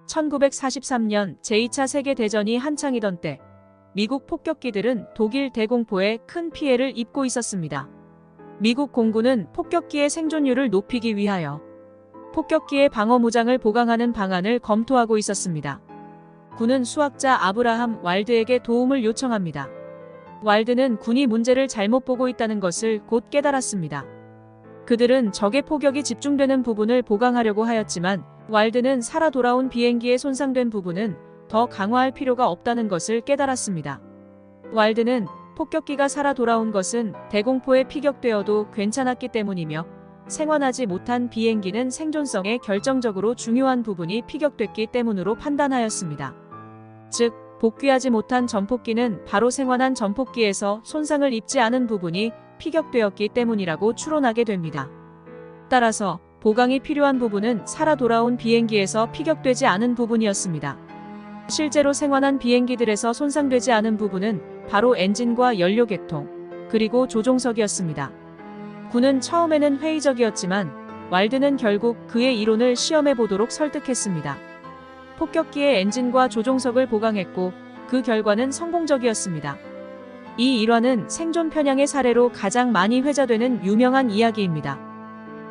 1943년 제2차 세계대전이 한창이던 때 미국 폭격기들은 독일 대공포에 큰 피해를 입고 있었습니다. 미국 공군은 폭격기의 생존율을 높이기 위하여 폭격기의 방어 무장을 보강하는 방안을 검토하고 있었습니다. 군은 수학자 아브라함 왈드에게 도움을 요청합니다. 왈드는 군이 문제를 잘못 보고 있다는 것을 곧 깨달았습니다. 그들은 적의 포격이 집중되는 부분을 보강하려고 하였지만 왈드는 살아 돌아온 비행기의 손상된 부분은 더 강화할 필요가 없다는 것을 깨달았습니다. 왈드는 폭격기가 살아 돌아온 것은 대공포에 피격되어도 괜찮았기 때문이며 생환하지 못한 비행기는 생존성에 결정적으로 중요한 부분이 피격됐기 때문으로 판단하였습니다. 즉, 복귀하지 못한 전폭기는 바로 생환한 전폭기에서 손상을 입지 않은 부분이 피격되었기 때문이라고 추론하게 됩니다. 따라서 보강이 필요한 부분은 살아 돌아온 비행기에서 피격되지 않은 부분이었습니다. 실제로 생환한 비행기들에서 손상되지 않은 부분은 바로 엔진과 연료 계통, 그리고 조종석이었습니다. 군은 처음에는 회의적이었지만 왈드는 결국 그의 이론을 시험해 보도록 설득했습니다. 폭격기의 엔진과 조종석을 보강했고 그 결과는 성공적이었습니다. 이 일화는 생존 편향의 사례로 가장 많이 회자되는 유명한 이야기입니다.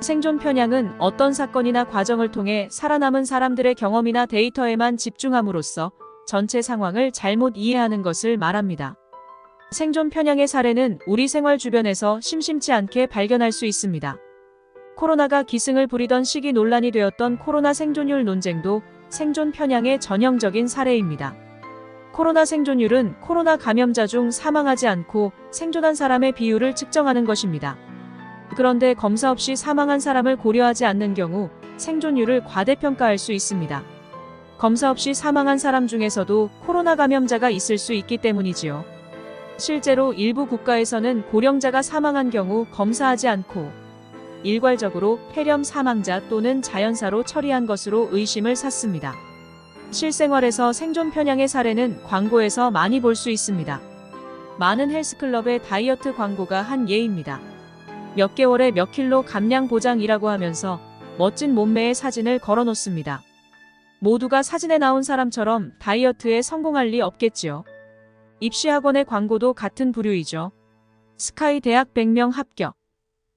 생존 편향은 어떤 사건이나 과정을 통해 살아남은 사람들의 경험이나 데이터에만 집중함으로써 전체 상황을 잘못 이해하는 것을 말합니다. 생존 편향의 사례는 우리 생활 주변에서 심심치 않게 발견할 수 있습니다. 코로나가 기승을 부리던 시기 논란이 되었던 코로나 생존율 논쟁도 생존 편향의 전형적인 사례입니다. 코로나 생존율은 코로나 감염자 중 사망하지 않고 생존한 사람의 비율을 측정하는 것입니다. 그런데 검사 없이 사망한 사람을 고려하지 않는 경우 생존율을 과대평가할 수 있습니다. 검사 없이 사망한 사람 중에서도 코로나 감염자가 있을 수 있기 때문이지요. 실제로 일부 국가에서는 고령자가 사망한 경우 검사하지 않고 일괄적으로 폐렴 사망자 또는 자연사로 처리한 것으로 의심을 샀습니다. 실생활에서 생존 편향의 사례는 광고에서 많이 볼 수 있습니다. 많은 헬스클럽의 다이어트 광고가 한 예입니다. 몇 개월에 몇 킬로 감량 보장이라고 하면서 멋진 몸매의 사진을 걸어 놓습니다. 모두가 사진에 나온 사람처럼 다이어트에 성공할 리 없겠지요. 입시학원의 광고도 같은 부류이죠. 스카이 대학 100명 합격.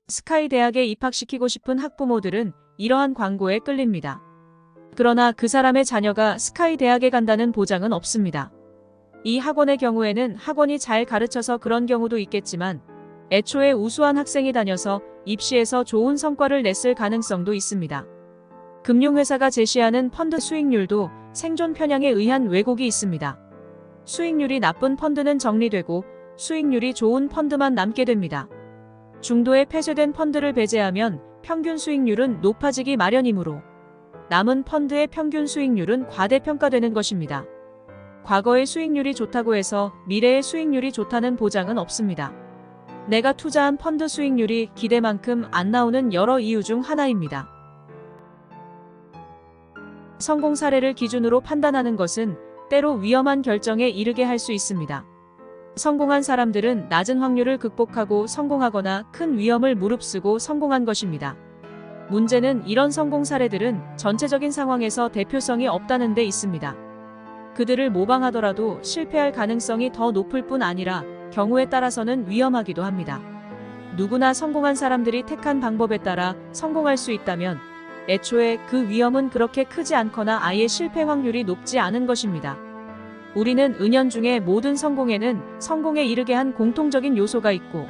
스카이 대학에 입학시키고 싶은 학부모들은 이러한 광고에 끌립니다. 그러나 그 사람의 자녀가 스카이 대학에 간다는 보장은 없습니다. 이 학원의 경우에는 학원이 잘 가르쳐서 그런 경우도 있겠지만 애초에 우수한 학생이 다녀서 입시에서 좋은 성과를 냈을 가능성도 있습니다. 금융회사가 제시하는 펀드 수익률도 생존 편향에 의한 왜곡이 있습니다. 수익률이 나쁜 펀드는 정리되고 수익률이 좋은 펀드만 남게 됩니다. 중도에 폐쇄된 펀드를 배제하면 평균 수익률은 높아지기 마련이므로 남은 펀드의 평균 수익률은 과대평가되는 것입니다. 과거의 수익률이 좋다고 해서 미래의 수익률이 좋다는 보장은 없습니다. 내가 투자한 펀드 수익률이 기대만큼 안 나오는 여러 이유 중 하나입니다. 성공 사례를 기준으로 판단하는 것은 때로 위험한 결정에 이르게 할 수 있습니다. 성공한 사람들은 낮은 확률을 극복하고 성공하거나 큰 위험을 무릅쓰고 성공한 것입니다. 문제는 이런 성공 사례들은 전체적인 상황에서 대표성이 없다는 데 있습니다. 그들을 모방하더라도 실패할 가능성이 더 높을 뿐 아니라 경우에 따라서는 위험하기도 합니다. 누구나 성공한 사람들이 택한 방법에 따라 성공할 수 있다면 애초에 그 위험은 그렇게 크지 않거나 아예 실패 확률이 높지 않은 것입니다. 우리는 은연중에 모든 성공에는 성공에 이르게 한 공통적인 요소가 있고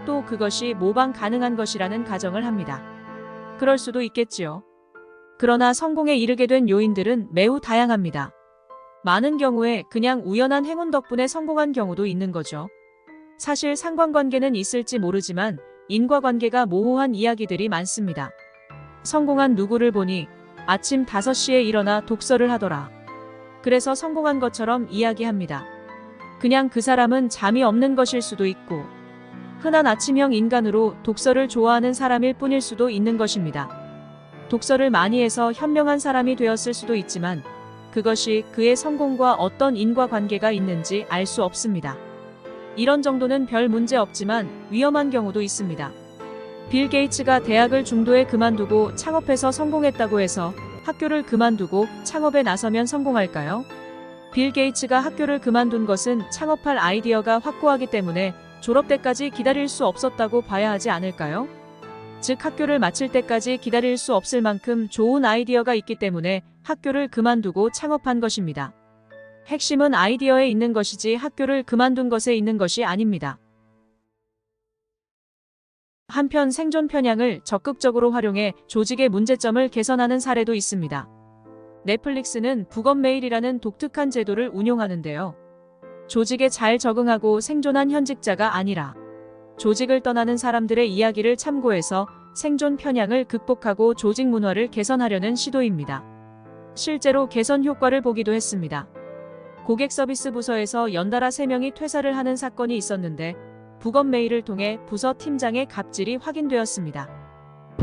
또 그것이 모방 가능한 것이라는 가정을 합니다. 그럴 수도 있겠지요. 그러나 성공에 이르게 된 요인들은 매우 다양합니다. 많은 경우에 그냥 우연한 행운 덕분에 성공한 경우도 있는 거죠. 사실 상관관계는 있을지 모르지만 인과관계가 모호한 이야기들이 많습니다. 성공한 누구를 보니 아침 5시에 일어나 독서를 하더라. 그래서 성공한 것처럼 이야기합니다. 그냥 그 사람은 잠이 없는 것일 수도 있고 흔한 아침형 인간으로 독서를 좋아하는 사람일 뿐일 수도 있는 것입니다. 독서를 많이 해서 현명한 사람이 되었을 수도 있지만 그것이 그의 성공과 어떤 인과관계가 있는지 알 수 없습니다. 이런 정도는 별 문제 없지만 위험한 경우도 있습니다. 빌 게이츠가 대학을 중도에 그만두고 창업해서 성공했다고 해서 학교를 그만두고 창업에 나서면 성공할까요? 빌 게이츠가 학교를 그만둔 것은 창업할 아이디어가 확고하기 때문에 졸업 때까지 기다릴 수 없었다고 봐야 하지 않을까요? 즉 학교를 마칠 때까지 기다릴 수 없을 만큼 좋은 아이디어가 있기 때문에 학교를 그만두고 창업한 것입니다. 핵심은 아이디어에 있는 것이지 학교를 그만둔 것에 있는 것이 아닙니다. 한편 생존 편향을 적극적으로 활용해 조직의 문제점을 개선하는 사례도 있습니다. 넷플릭스는 북업메일이라는 독특한 제도를 운용하는데요. 조직에 잘 적응하고 생존한 현직자가 아니라 조직을 떠나는 사람들의 이야기를 참고해서 생존 편향을 극복하고 조직 문화를 개선하려는 시도입니다. 실제로 개선 효과를 보기도 했습니다. 고객 서비스 부서에서 연달아 3명이 퇴사를 하는 사건이 있었는데 북업메일을 통해 부서 팀장의 갑질이 확인되었습니다.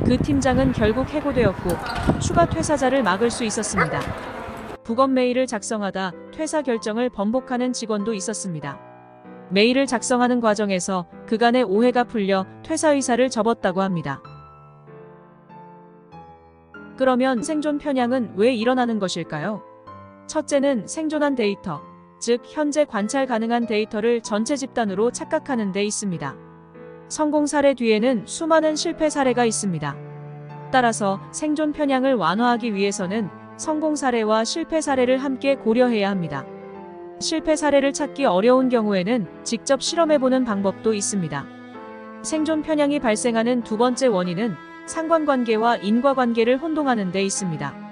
그 팀장은 결국 해고되었고 추가 퇴사자를 막을 수 있었습니다. 북업메일을 작성하다 퇴사 결정을 번복하는 직원도 있었습니다. 메일을 작성하는 과정에서 그간의 오해가 풀려 퇴사 의사를 접었다고 합니다. 그러면 생존 편향은 왜 일어나는 것일까요? 첫째는 생존한 데이터, 즉 현재 관찰 가능한 데이터를 전체 집단으로 착각하는 데 있습니다. 성공 사례 뒤에는 수많은 실패 사례가 있습니다. 따라서 생존 편향을 완화하기 위해서는 성공 사례와 실패 사례를 함께 고려해야 합니다. 실패 사례를 찾기 어려운 경우에는 직접 실험해보는 방법도 있습니다. 생존 편향이 발생하는 두 번째 원인은 상관관계와 인과관계를 혼동하는 데 있습니다.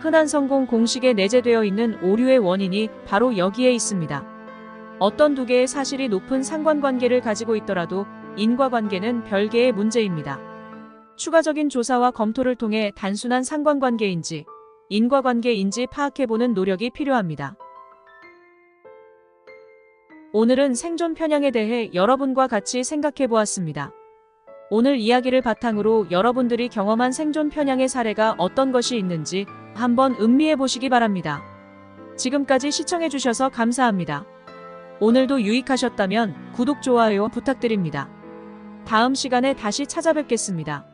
흔한 성공 공식에 내재되어 있는 오류의 원인이 바로 여기에 있습니다. 어떤 두 개의 사실이 높은 상관관계를 가지고 있더라도 인과관계는 별개의 문제입니다. 추가적인 조사와 검토를 통해 단순한 상관관계인지 인과관계인지 파악해보는 노력이 필요합니다. 오늘은 생존 편향에 대해 여러분과 같이 생각해보았습니다. 오늘 이야기를 바탕으로 여러분들이 경험한 생존 편향의 사례가 어떤 것이 있는지 한번 음미해보시기 바랍니다. 지금까지 시청해주셔서 감사합니다. 오늘도 유익하셨다면 구독, 좋아요 부탁드립니다. 다음 시간에 다시 찾아뵙겠습니다.